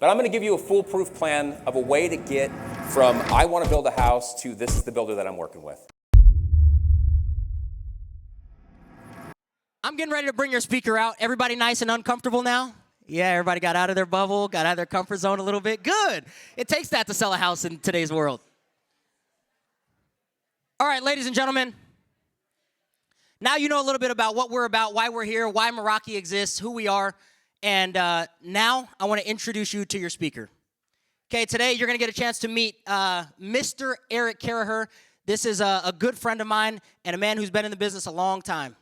But I'm going to give you a foolproof plan of a way to get from I want to build a house to this is the builder that I'm working with. I'm getting ready to bring your speaker out. Everybody nice and uncomfortable now? Yeah, everybody got out of their bubble, got out of their comfort zone a little bit. Good. It takes that to sell a house in today's world. All right, ladies and gentlemen. Now you know a little bit about what we're about, why we're here, why Meraki exists, who we are. And now I want to introduce you to your speaker. Okay, today you're going to get a chance to meet Mr. Eric Carraher. This is a good friend of mine and a man who's been in the business a long time.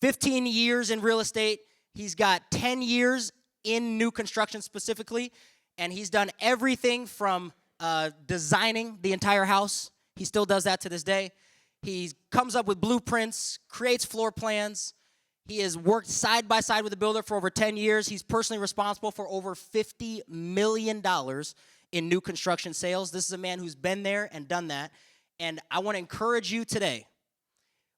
15 years in real estate. He's got 10 years in new construction specifically, and he's done everything from designing the entire house. He still does that to this day. He comes up with blueprints, creates floor plans. He has worked side by side with the builder for over 10 years. He's personally responsible for over $50 million in new construction sales. This is a man who's been there and done that. And I want to encourage you today,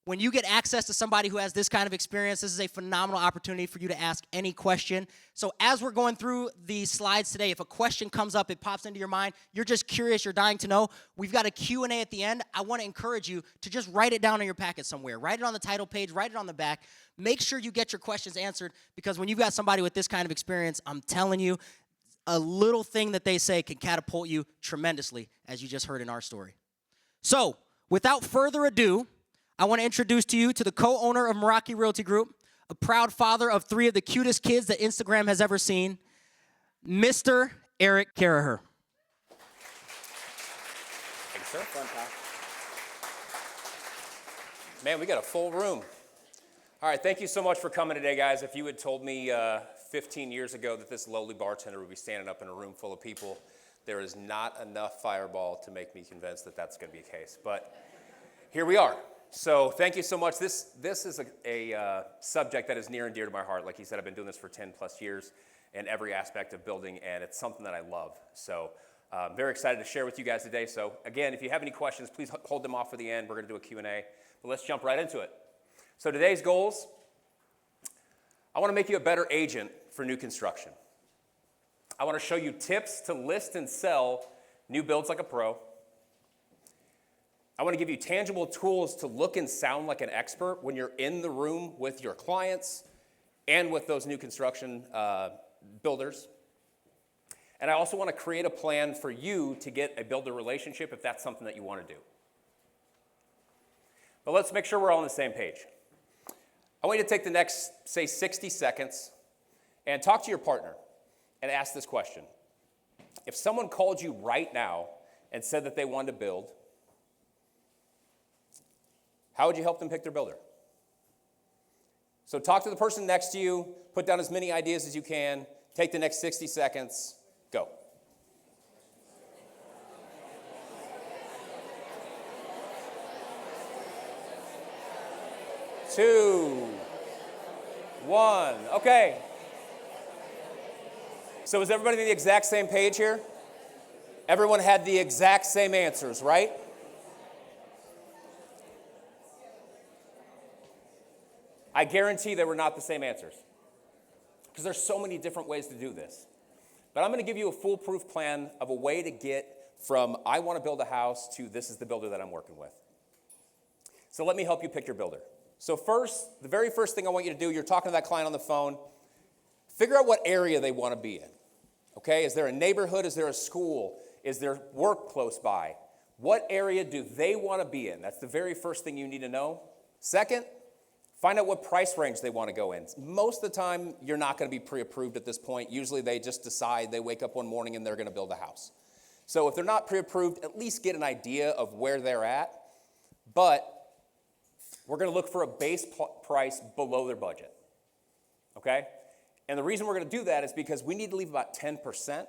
when you get access to somebody who has this kind of experience, this is a phenomenal opportunity for you to ask any question. So as we're going through the slides today, if a question comes up, it pops into your mind, you're just curious, you're dying to know, we've got a Q&A at the end. I want to encourage you to just write it down on your packet somewhere. Write it on the title page, write it on the back. Make sure you get your questions answered, because when you've got somebody with this kind of experience, I'm telling you, a little thing that they say can catapult you tremendously, as you just heard in our story. So without further ado, I want to introduce to you to the co-owner of Meraki Realty Group, a proud father of 3 of the cutest kids that Instagram has ever seen, Mr. Eric Carraher. Thank you, sir. Man, we got a full room. All right, thank you so much for coming today, guys. If you had told me 15 years ago that this lowly bartender would be standing up in a room full of people, there is not enough fireball to make me convinced that that's going to be the case. But here we are. So thank you so much. This is a subject that is near and dear to my heart. Like he said, I've been doing this for 10 plus years in every aspect of building, and it's something that I love. So I'm very excited to share with you guys today. So again, if you have any questions, please hold them off for the end. We're going to do a Q&A, but let's jump right into it. So today's goals, I want to make you a better agent for new construction. I want to show you tips to list and sell new builds like a pro. I want to give you tangible tools to look and sound like an expert when you're in the room with your clients and with those new construction builders. And I also want to create a plan for you to get a builder relationship if that's something that you want to do. But let's make sure we're all on the same page. I want you to take the next, say, 60 seconds and talk to your partner and ask this question. If someone called you right now and said that they wanted to build, how would you help them pick their builder? So talk to the person next to you, put down as many ideas as you can, take the next 60 seconds, go. Two, one, okay. So is everybody on the exact same page here? Everyone had the exact same answers, right? I guarantee they were not the same answers, because there's so many different ways to do this. But I'm going to give you a foolproof plan of a way to get from I want to build a house to this is the builder that I'm working with. So let me help you pick your builder. So first, the very first thing I want you to do, you're talking to that client on the phone, figure out what area they want to be in. Okay, is there a neighborhood? Is there a school? Is there work close by? What area do they want to be in? That's the very first thing you need to know. Second, find out what price range they want to go in. Most of the time, you're not going to be pre-approved at this point. Usually they just decide, they wake up one morning and they're going to build a house. So if they're not pre-approved, at least get an idea of where they're at. But we're going to look for a base price below their budget. Okay? And the reason we're going to do that is because we need to leave about 10%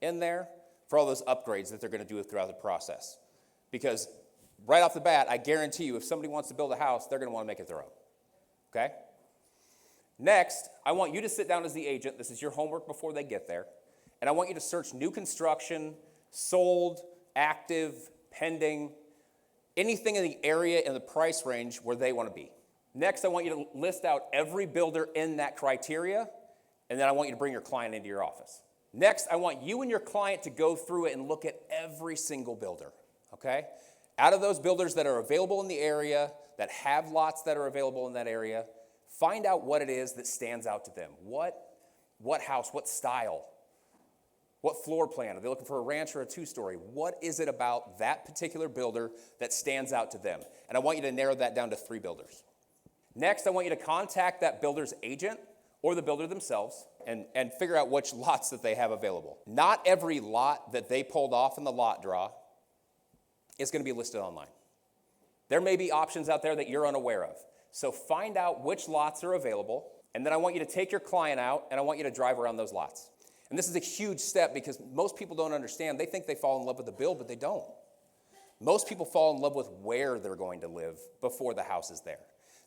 in there for all those upgrades that they're going to do throughout the process. Because right off the bat, I guarantee you, if somebody wants to build a house, they're going to want to make it their own. Okay? Next, I want you to sit down as the agent. This is your homework before they get there. And I want you to search new construction, sold, active, pending, anything in the area and the price range where they want to be. Next, I want you to list out every builder in that criteria, and then I want you to bring your client into your office. Next, I want you and your client to go through it and look at every single builder, okay? Out of those builders that are available in the area, that have lots that are available in that area, find out what it is that stands out to them. What house, what style, what floor plan? Are they looking for a ranch or a two-story? What is it about that particular builder that stands out to them? And I want you to narrow that down to 3 builders. Next, I want you to contact that builder's agent or the builder themselves and figure out which lots that they have available. Not every lot that they pulled off in the lot draw is going to be listed online. There may be options out there that you're unaware of. So find out which lots are available, and then I want you to take your client out, and I want you to drive around those lots. And this is a huge step because most people don't understand. They think they fall in love with the build, but they don't. Most people fall in love with where they're going to live before the house is there.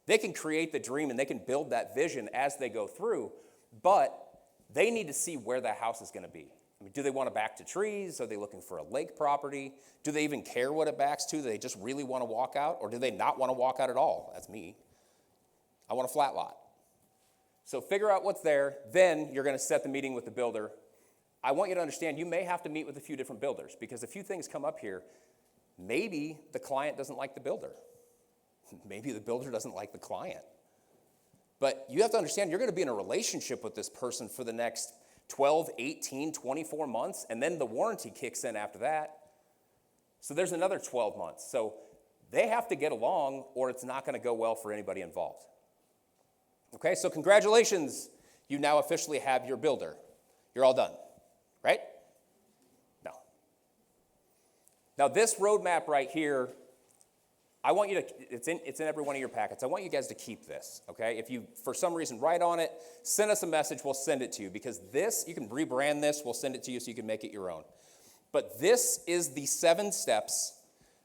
They can create the dream and they can build that vision as they go through, but they need to see where that house is going to be. I mean, do they want to back to trees? Are they looking for a lake property? Do they even care what it backs to? Do they just really want to walk out? Or do they not want to walk out at all? That's me. I want a flat lot. So figure out what's there. Then you're going to set the meeting with the builder. I want you to understand you may have to meet with a few different builders because a few things come up here. Maybe the client doesn't like the builder. Maybe the builder doesn't like the client. But you have to understand you're going to be in a relationship with this person for the next 12, 18, 24 months, and then the warranty kicks in after that. So there's another 12 months. So they have to get along or it's not going to go well for anybody involved. Okay, so congratulations. You now officially have your builder. You're all done, right? No. Now this roadmap right here, I want you to, it's in every one of your packets. I want you guys to keep this, okay? If you, for some reason, write on it, send us a message, we'll send it to you. Because this, you can rebrand this, we'll send it to you so you can make it your own. But this is the 7 steps,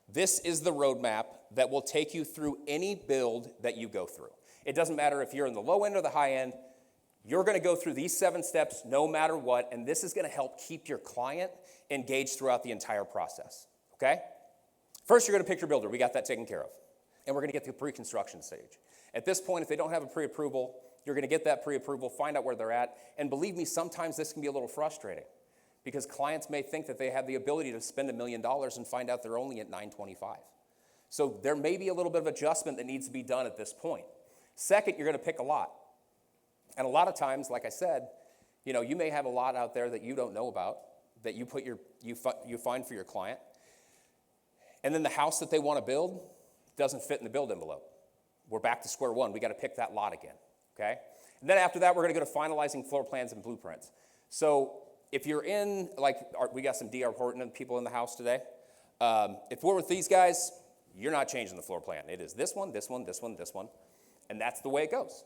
this is the roadmap that will take you through any build that you go through. It doesn't matter if you're in the low end or the high end, you're gonna go through these 7 steps no matter what, and this is gonna help keep your client engaged throughout the entire process, okay? First, you're going to pick your builder. We got that taken care of. And we're going to get to the pre-construction stage. At this point, if they don't have a pre-approval, you're going to get that pre-approval, find out where they're at. And believe me, sometimes this can be a little frustrating because clients may think that they have the ability to spend $1 million and find out they're only at $925. So there may be a little bit of adjustment that needs to be done at this point. Second, you're going to pick a lot. And a lot of times, like I said, you may have a lot out there that you don't know about that you find for your client. And then the house that they want to build doesn't fit in the build envelope. We're back to square one. We got to pick that lot again, okay? And then after that, we're going to go to finalizing floor plans and blueprints. So if you're in, we got some D.R. Horton people in the house today. If we're with these guys, you're not changing the floor plan. It is this one, this one, this one, this one, and that's the way it goes.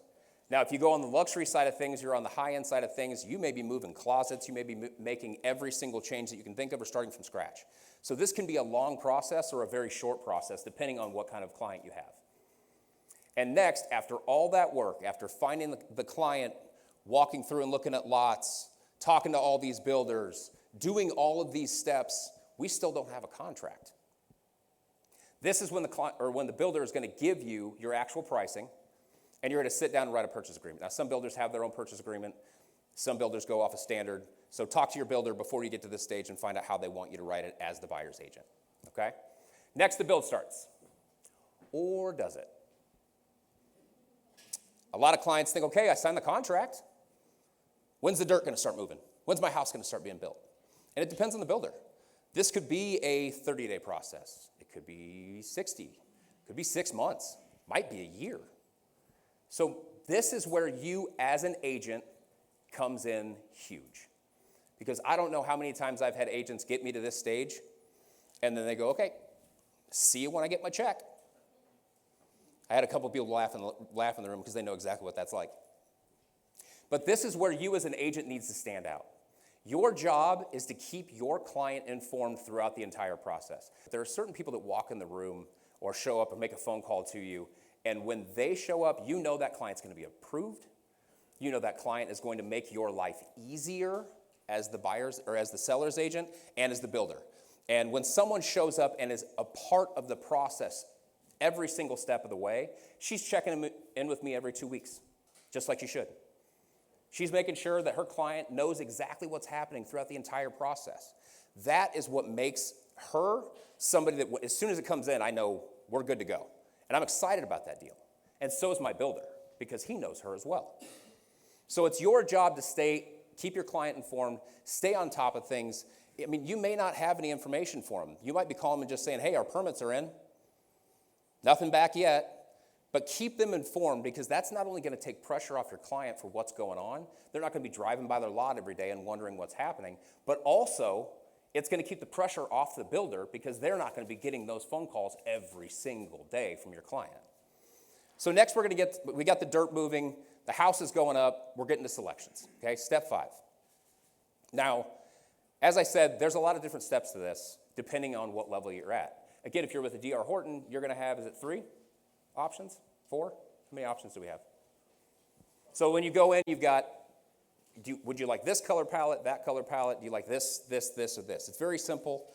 Now, if you go on the luxury side of things, you're on the high-end side of things, you may be moving closets, you may be making every single change that you can think of or starting from scratch. So this can be a long process or a very short process, depending on what kind of client you have. And next, after all that work, after finding the client, walking through and looking at lots, talking to all these builders, doing all of these steps, we still don't have a contract. This is when the builder is going to give you your actual pricing, and you're going to sit down and write a purchase agreement. Now, some builders have their own purchase agreement. Some builders go off a standard. So talk to your builder before you get to this stage and find out how they want you to write it as the buyer's agent, okay? Next, the build starts. Or does it? A lot of clients think, okay, I signed the contract. When's the dirt going to start moving? When's my house going to start being built? And it depends on the builder. This could be a 30-day process. It could be 60. It could be 6 months. Might be a year. So this is where you as an agent comes in huge. Because I don't know how many times I've had agents get me to this stage, and then they go, okay, see you when I get my check. I had a couple of people laugh in the room because they know exactly what that's like. But this is where you as an agent needs to stand out. Your job is to keep your client informed throughout the entire process. There are certain people that walk in the room or show up and make a phone call to you, and when they show up, you know that client's going to be approved. You know that client is going to make your life easier as the buyer's or as the seller's agent and as the builder. And when someone shows up and is a part of the process every single step of the way, she's checking in with me every 2 weeks, just like you should. She's making sure that her client knows exactly what's happening throughout the entire process. That is what makes her somebody that as soon as it comes in, I know we're good to go. And I'm excited about that deal. And so is my builder, because he knows her as well. So it's your job to keep your client informed, stay on top of things. I mean, you may not have any information for them. You might be calling them and just saying, hey, our permits are in. Nothing back yet. But keep them informed, because that's not only going to take pressure off your client for what's going on. They're not going to be driving by their lot every day and wondering what's happening. But also, it's going to keep the pressure off the builder, because they're not going to be getting those phone calls every single day from your client. So next we got the dirt moving, the house is going up, we're getting to selections, okay? Step 5. Now, as I said, there's a lot of different steps to this, depending on what level you're at. Again, if you're with a D.R. Horton, you're going to have, is it 3 options? 4? How many options do we have? So when you go in, you've got, would you like this color palette, that color palette? Do you like this, this, this, or this? It's very simple.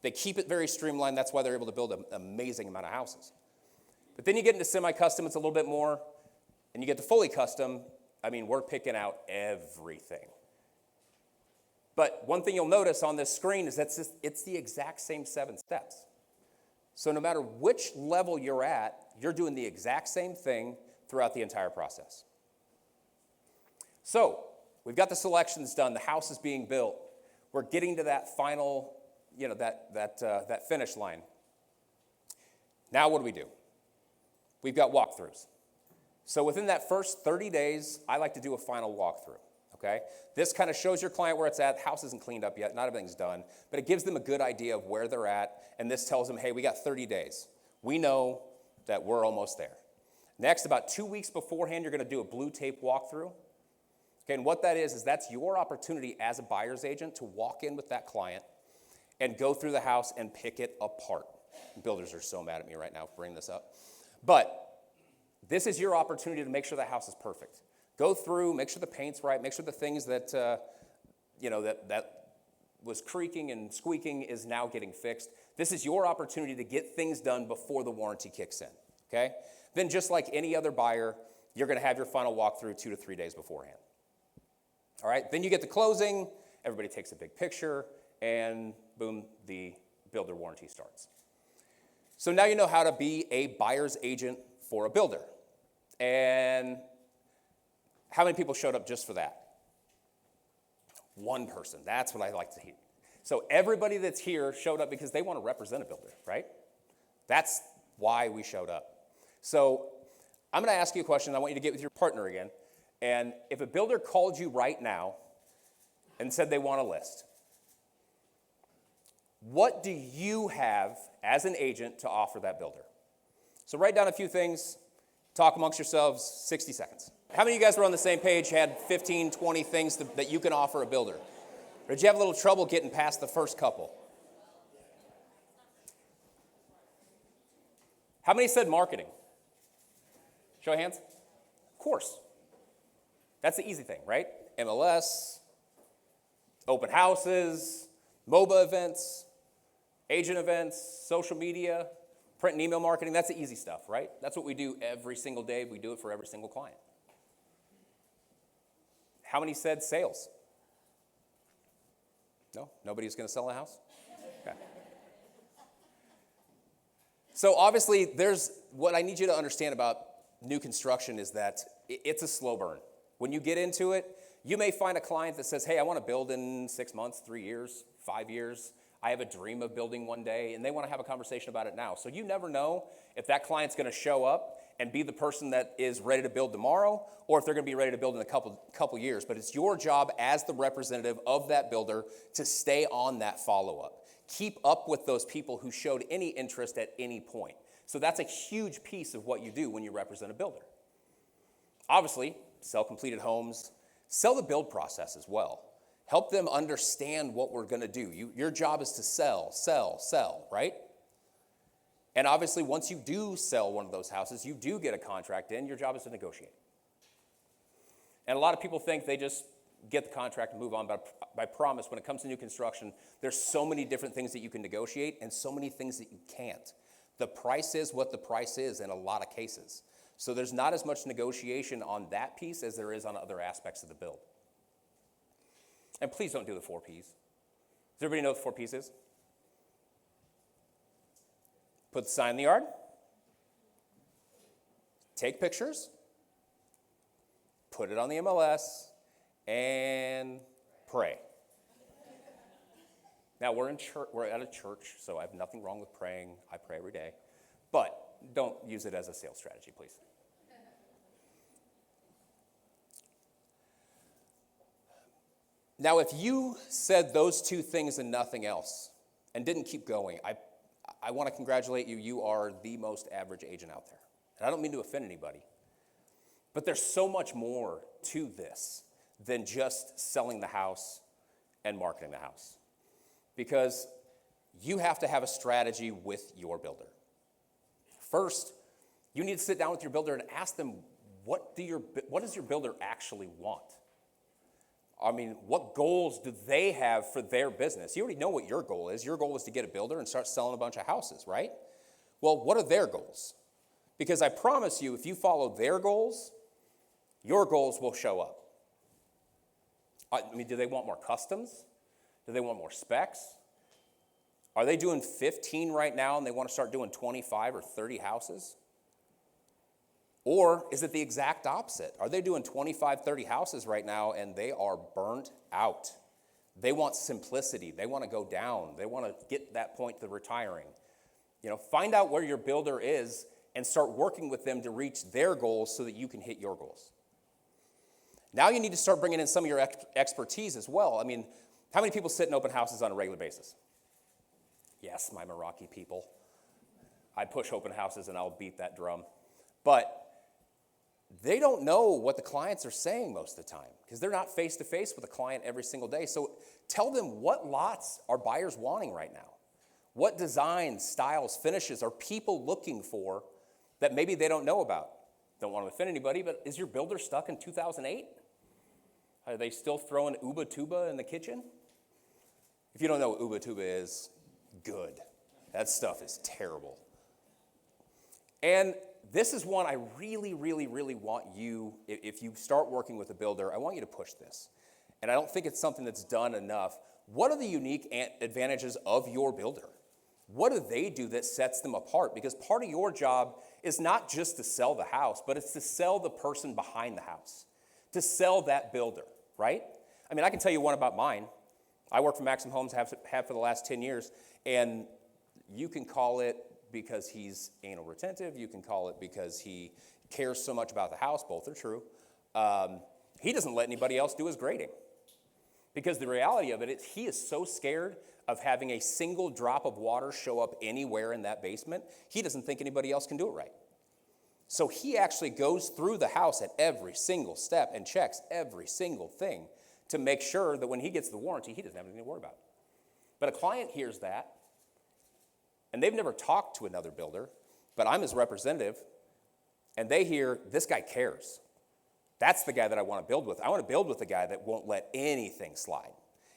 They keep it very streamlined. That's why they're able to build an amazing amount of houses. But then you get into semi-custom, it's a little bit more, and you get to fully custom. I mean, we're picking out everything. But one thing you'll notice on this screen is it's the exact same 7 steps. So no matter which level you're at, you're doing the exact same thing throughout the entire process. So we've got the selections done. The house is being built. We're getting to that final, that finish line. Now what do? We've got walkthroughs. So within that first 30 days, I like to do a final walkthrough, okay? This kind of shows your client where it's at. The house isn't cleaned up yet. Not everything's done. But it gives them a good idea of where they're at. And this tells them, hey, we got 30 days. We know that we're almost there. Next, about 2 weeks beforehand, you're going to do a blue tape walkthrough. Okay, and what that is that's your opportunity as a buyer's agent to walk in with that client and go through the house and pick it apart. Builders are so mad at me right now for bringing this up. But this is your opportunity to make sure the house is perfect. Go through, make sure the paint's right, make sure the things that, that was creaking and squeaking is now getting fixed. This is your opportunity to get things done before the warranty kicks in, okay? Then just like any other buyer, you're going to have your final walkthrough 2 to 3 days beforehand. All right, then you get the closing, everybody takes a big picture, and boom, the builder warranty starts. So now you know how to be a buyer's agent for a builder. And how many people showed up just for that? 1 person. That's what I like to hear. So everybody that's here showed up because they want to represent a builder, right? That's why we showed up. So I'm going to ask you a question. I want you to get with your partner again. And if a builder called you right now and said they want a list, what do you have as an agent to offer that builder? So write down a few things, talk amongst yourselves, 60 seconds. How many of you guys were on the same page, had 15, 20 things that you can offer a builder? Or did you have a little trouble getting past the first couple? How many said marketing? Show of hands. Of course. That's the easy thing, right? MLS, open houses, MOBA events, agent events, social media, print and email marketing. That's the easy stuff, right? That's what we do every single day. We do it for every single client. How many said sales? No? Nobody's going to sell a house? Okay. So obviously, what I need you to understand about new construction is that it's a slow burn. When you get into it, you may find a client that says, hey, I want to build in 6 months, 3 years, 5 years. I have a dream of building one day, and they want to have a conversation about it now. So you never know if that client's going to show up and be the person that is ready to build tomorrow, or if they're going to be ready to build in a couple years. But it's your job as the representative of that builder to stay on that follow-up. Keep up with those people who showed any interest at any point. So that's a huge piece of what you do when you represent a builder. Obviously, sell completed homes, sell the build process as well. Help them understand what we're going to do. Your job is to sell, right? And obviously, once you do sell one of those houses, you do get a contract in, your job is to negotiate. And a lot of people think they just get the contract and move on, but I promise when it comes to new construction, there's so many different things that you can negotiate and so many things that you can't. The price is what the price is in a lot of cases. So there's not as much negotiation on that piece as there is on other aspects of the build. And please don't do the 4 Ps. Does everybody know what the 4 Ps is? Put the sign in the yard. Take pictures. Put it on the MLS. And pray. Now, we're at a church, so I have nothing wrong with praying. I pray every day. But don't use it as a sales strategy, please. Now, if you said those 2 things and nothing else and didn't keep going, I want to congratulate you. You are the most average agent out there. And I don't mean to offend anybody. But there's so much more to this than just selling the house and marketing the house. Because you have to have a strategy with your builder. First, you need to sit down with your builder and ask them, what does your builder actually want? I mean, what goals do they have for their business? You already know what your goal is. Your goal is to get a builder and start selling a bunch of houses, right? Well, what are their goals? Because I promise you, if you follow their goals, your goals will show up. I mean, do they want more customs? Do they want more specs? Are they doing 15 right now and they want to start doing 25 or 30 houses? Or is it the exact opposite? Are they doing 25, 30 houses right now and they are burnt out? They want simplicity. They want to go down. They want to get that point to retiring. Find out where your builder is and start working with them to reach their goals so that you can hit your goals. Now you need to start bringing in some of your expertise as well. I mean, how many people sit in open houses on a regular basis? Yes, my Meraki people. I push open houses and I'll beat that drum. But they don't know what the clients are saying most of the time because they're not face-to-face with a client every single day. So tell them what lots are buyers wanting right now. What designs, styles, finishes are people looking for that maybe they don't know about? Don't want to offend anybody, but is your builder stuck in 2008? Are they still throwing Uba Tuba in the kitchen? If you don't know what Uba Tuba is, good. That stuff is terrible. And this is one I really, really, really want you, if you start working with a builder, I want you to push this. And I don't think it's something that's done enough. What are the unique advantages of your builder? What do they do that sets them apart? Because part of your job is not just to sell the house, but it's to sell the person behind the house, to sell that builder, right? I mean, I can tell you one about mine. I work for Maxim Homes, have for the last 10 years, and you can call it because he's anal retentive. You can call it because he cares so much about the house. Both are true. He doesn't let anybody else do his grading. Because the reality of it is he is so scared of having a single drop of water show up anywhere in that basement, he doesn't think anybody else can do it right. So he actually goes through the house at every single step and checks every single thing to make sure that when he gets the warranty, he doesn't have anything to worry about. But a client hears that, and they've never talked to another builder, but I'm his representative, and they hear, this guy cares. That's the guy that I want to build with. I want to build with a guy that won't let anything slide.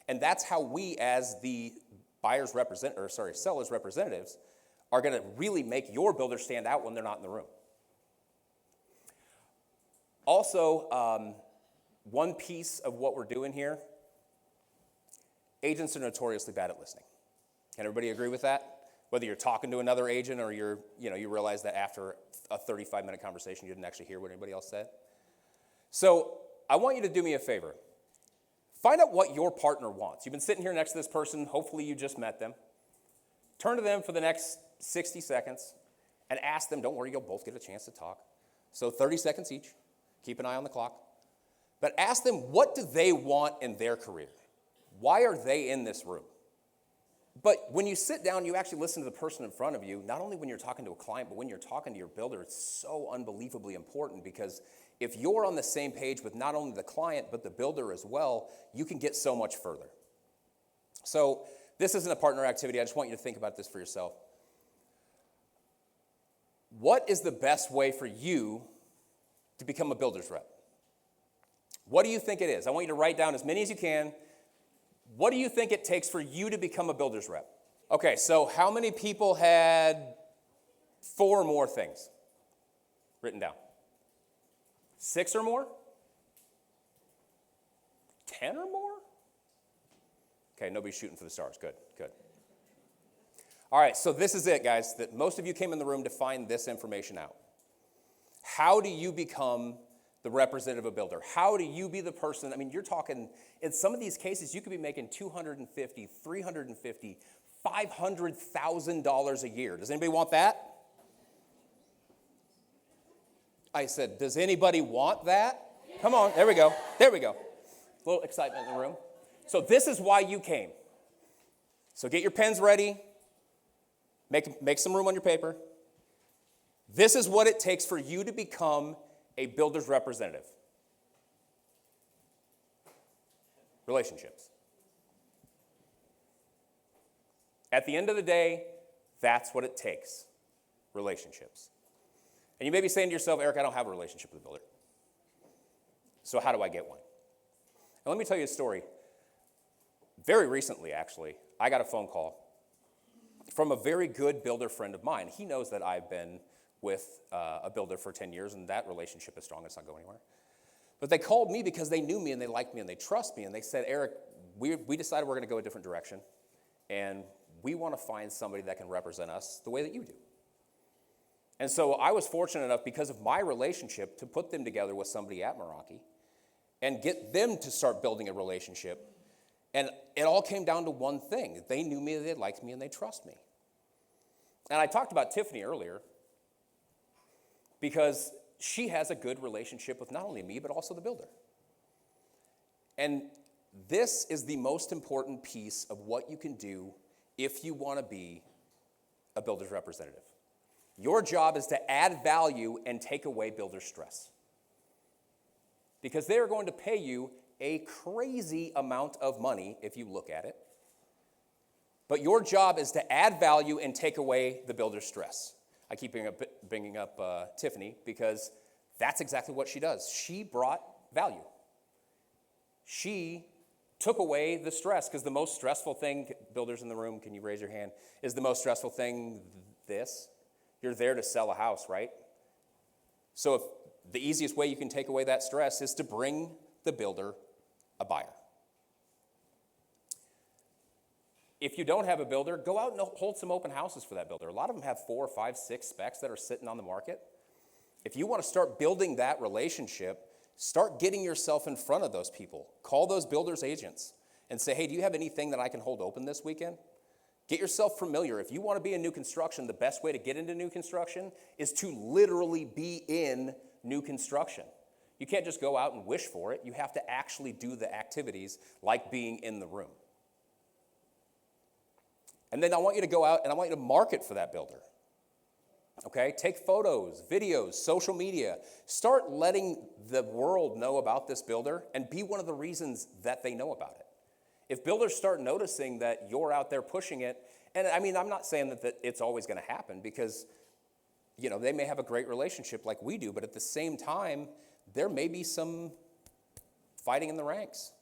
And that's how we, as the seller's representatives, are going to really make your builder stand out when they're not in the room. Also, one piece of what we're doing here, agents are notoriously bad at listening. Can everybody agree with that? Whether you're talking to another agent or you realize that after a 35-minute conversation, you didn't actually hear what anybody else said. So I want you to do me a favor. Find out what your partner wants. You've been sitting here next to this person. Hopefully you just met them. Turn to them for the next 60 seconds and ask them, don't worry, you'll both get a chance to talk. So 30 seconds each. Keep an eye on the clock. But ask them, what do they want in their career? Why are they in this room? But when you sit down, you actually listen to the person in front of you, not only when you're talking to a client, but when you're talking to your builder, it's so unbelievably important because if you're on the same page with not only the client, but the builder as well, you can get so much further. So this isn't a partner activity. I just want you to think about this for yourself. What is the best way for you to become a builder's rep? What do you think it is? I want you to write down as many as you can. What do you think it takes for you to become a builder's rep? Okay, so how many people had 4 or more things written down? 6 or more? 10 or more? Okay, nobody's shooting for the stars. Good, good. All right, so this is it, guys. That most of you came in the room to find this information out. How do you become the representative of a builder? How do you be the person? I mean, you're talking, in some of these cases, you could be making $250,000, $350,000, $500,000 a year. Does anybody want that? I said, does anybody want that? Come on, there we go. There we go. A little excitement in the room. So this is why you came. So get your pens ready. Make some room on your paper. This is what it takes for you to become a builder's representative. Relationships. At the end of the day, that's what it takes. Relationships. And you may be saying to yourself, Eric, I don't have a relationship with a builder. So how do I get one? And let me tell you a story. Very recently, actually, I got a phone call from a very good builder friend of mine. He knows that I've been with a builder for 10 years, and that relationship is strong. It's not going anywhere. But they called me because they knew me, and they liked me, and they trust me, and they said, Eric, we decided we're going to go a different direction, and we want to find somebody that can represent us the way that you do. And so I was fortunate enough, because of my relationship, to put them together with somebody at Meraki and get them to start building a relationship. And it all came down to one thing. They knew me, they liked me, and they trust me. And I talked about Tiffany earlier because she has a good relationship with not only me, but also the builder. And this is the most important piece of what you can do if you want to be a builder's representative. Your job is to add value and take away builder stress. Because they are going to pay you a crazy amount of money if you look at it. But your job is to add value and take away the builder's stress. I keep bringing up Tiffany because that's exactly what she does. She brought value. She took away the stress, because the most stressful thing, builders in the room, can you raise your hand, is the most stressful thing this? You're there to sell a house, right? So if the easiest way you can take away that stress is to bring the builder a buyer. If you don't have a builder, go out and hold some open houses for that builder. A lot of them have 4, 5, 6 specs that are sitting on the market. If you want to start building that relationship, start getting yourself in front of those people. Call those builders agents and say, hey, do you have anything that I can hold open this weekend? Get yourself familiar. If you want to be in new construction, the best way to get into new construction is to literally be in new construction. You can't just go out and wish for it. You have to actually do the activities like being in the room. And then I want you to go out and I want you to market for that builder. Okay? Take photos, videos, social media. Start letting the world know about this builder and be one of the reasons that they know about it. If builders start noticing that you're out there pushing it, and I mean, I'm not saying that it's always going to happen, because, you know, they may have a great relationship like we do, but at the same time, there may be some fighting in the ranks.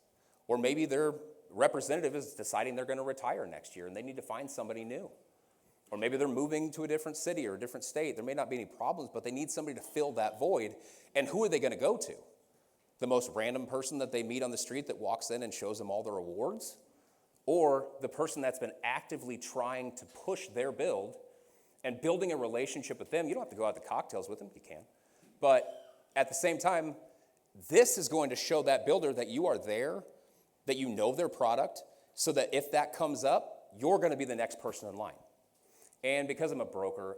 Or maybe their representative is deciding they're going to retire next year and they need to find somebody new. Or maybe they're moving to a different city or a different state. There may not be any problems, but they need somebody to fill that void. And who are they going to go to? The most random person that they meet on the street that walks in and shows them all their awards? Or the person that's been actively trying to push their build and building a relationship with them? You don't have to go out to cocktails with them, you can. But at the same time, this is going to show that builder that you are there, that you know their product, so that if that comes up, you're going to be the next person in line. And because I'm a broker,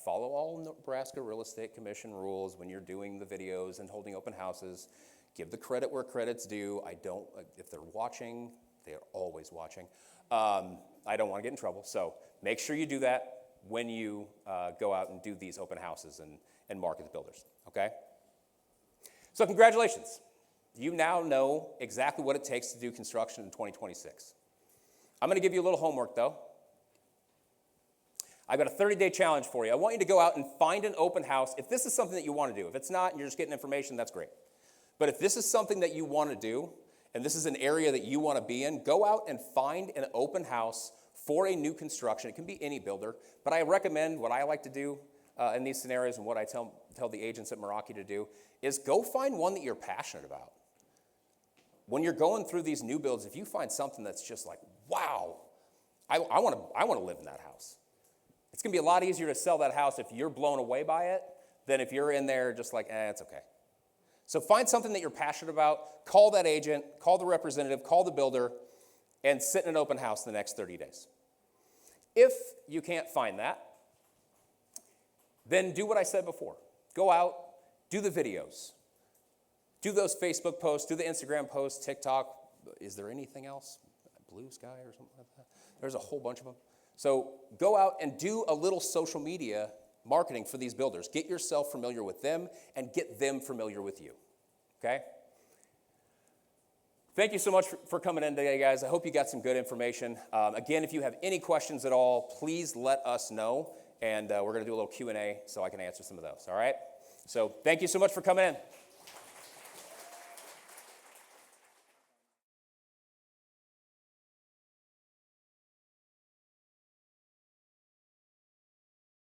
follow all Nebraska Real Estate Commission rules when you're doing the videos and holding open houses. Give the credit where credit's due. If they're watching, they are always watching. I don't want to get in trouble. So make sure you do that when you go out and do these open houses and market the builders, okay? So congratulations. You now know exactly what it takes to do construction in 2026. I'm going to give you a little homework, though. I've got a 30-day challenge for you. I want you to go out and find an open house. If this is something that you want to do, if it's not and you're just getting information, that's great. But if this is something that you want to do, and this is an area that you want to be in, go out and find an open house for a new construction. It can be any builder, but I recommend what I like to do. in these scenarios, and what I tell the agents at Meraki to do, is go find one that you're passionate about. When you're going through these new builds, if you find something that's just like, wow, I want to live in that house. It's going to be a lot easier to sell that house if you're blown away by it than if you're in there just like, it's okay. So find something that you're passionate about, call that agent, call the representative, call the builder, and sit in an open house the next 30 days. If you can't find that, then do what I said before. Go out, do the videos, do those Facebook posts, do the Instagram posts, TikTok. Is there anything else? Blue Sky or something like that? There's a whole bunch of them. So go out and do a little social media marketing for these builders. Get yourself familiar with them and get them familiar with you, okay? Thank you so much for coming in today, guys. I hope you got some good information. Again, if you have any questions at all, please let us know, and we're going to do a little Q&A so I can answer some of those, all right? So thank you so much for coming in.